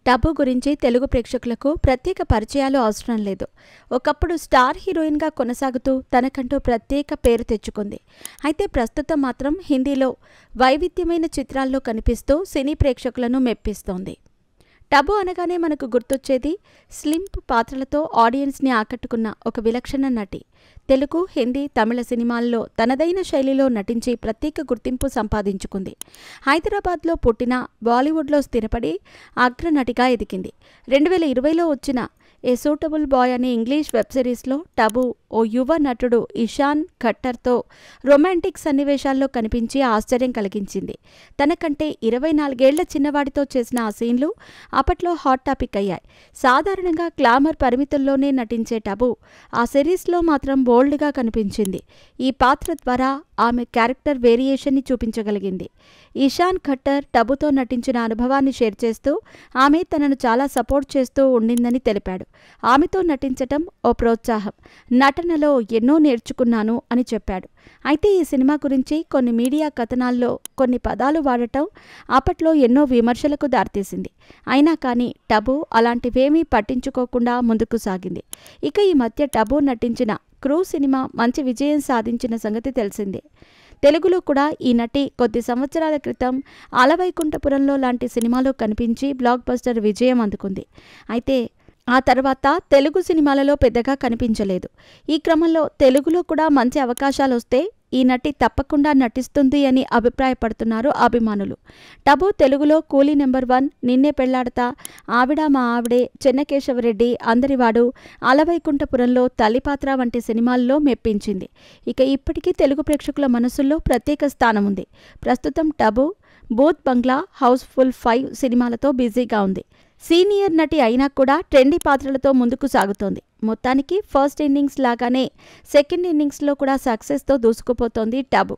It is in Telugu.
టబు గురించి తెలుగు ప్రేక్షకులకు ప్రత్యేక పరిచయాలు అవసరం లేదు. ఒకప్పుడు స్టార్ హీరోయిన్గా కొనసాగుతూ తనకంటూ ప్రత్యేక పేరు తెచ్చుకుంది. అయితే ప్రస్తుతం మాత్రం హిందీలో వైవిధ్యమైన చిత్రాల్లో కనిపిస్తూ సినీ ప్రేక్షకులను మెప్పిస్తోంది. టబు అనగానే మనకు గుర్తొచ్చేది స్లింప్ పాత్రలతో ఆడియన్స్ని ఆకట్టుకున్న ఒక విలక్షణ నటి. తెలుగు, హిందీ, తమిళ సినిమాల్లో తనదైన శైలిలో నటించి ప్రత్యేక గుర్తింపు సంపాదించుకుంది. హైదరాబాద్లో పుట్టిన బాలీవుడ్లో స్థిరపడి అగ్రనటిగా ఎదిగింది. 2020లో వచ్చిన ఏ సూటబుల్ బాయ్ అనే ఇంగ్లీష్ వెబ్ సిరీస్లో టబు ఓ యువ నటుడు ఇషాన్ ఖట్టర్తో రొమాంటిక్ సన్నివేశాల్లో కనిపించి ఆశ్చర్యం కలిగించింది. తనకంటే 24 ఏళ్ల చిన్నవాడితో చేసిన ఆ సీన్లు అప్పట్లో హాట్ టాపిక్ అయ్యాయి. సాధారణంగా గ్లామర్ పరిమితుల్లోనే నటించే టబు ఆ సిరీస్లో మాత్రం బోల్డ్గా కనిపించింది. ఈ పాత్ర ద్వారా ఆమె క్యారెక్టర్ వేరియేషన్ని చూపించగలిగింది. ఇషాన్ ఖట్టర్ టబుతో నటించిన అనుభవాన్ని షేర్ చేస్తూ ఆమె తనను చాలా సపోర్ట్ చేస్తూ ఉండిందని తెలిపాడు. ఆమెతో నటించటం ఓ ప్రోత్సాహం, నటనలో ఎన్నో నేర్చుకున్నాను అని చెప్పాడు. అయితే ఈ సినిమా గురించి కొన్ని మీడియా కథనాల్లో కొన్ని పదాలు వాడటం అప్పట్లో ఎన్నో విమర్శలకు దారితీసింది. అయినా కానీ టబు అలాంటివేమీ పట్టించుకోకుండా ముందుకు సాగింది. ఇక ఈ మధ్య టబు నటించిన క్రూ సినిమా మంచి విజయం సాధించిన సంగతి తెలిసిందే. తెలుగులో కూడా ఈ నటి కొద్ది సంవత్సరాల క్రితం అలవైకుంఠపురంలో లాంటి సినిమాలో కనిపించి బ్లాక్ బస్టర్ విజయం అందుకుంది. అయితే ఆ తర్వాత తెలుగు సినిమాలలో పెద్దగా కనిపించలేదు. ఈ క్రమంలో తెలుగులో కూడా మంచి అవకాశాలొస్తే ఈ నటి తప్పకుండా నటిస్తుంది అని అభిప్రాయపడుతున్నారు అభిమానులు. టబు తెలుగులో కూలీ నెంబర్ 1, నిన్నే పెళ్లాడతా, ఆవిడ మా ఆవిడే, చెన్నకేశవరెడ్డి, అందరివాడు, అలవైకుంఠపురంలో తల్లిపాత్ర వంటి సినిమాల్లో మెప్పించింది. ఇక ఇప్పటికీ తెలుగు ప్రేక్షకుల మనసుల్లో ప్రత్యేక స్థానం ఉంది. ప్రస్తుతం టబు బూత్ బంగ్లా, హౌస్ఫుల్ 5 సినిమాలతో బిజీగా ఉంది. సీనియర్ నటి అయినా కూడా ట్రెండీ పాత్రలతో ముందుకు సాగుతోంది. మొత్తానికి ఫస్ట్ ఇన్నింగ్స్ లాగానే సెకండ్ ఇన్నింగ్స్లో కూడా సక్సెస్తో దూసుకుపోతోంది టబు.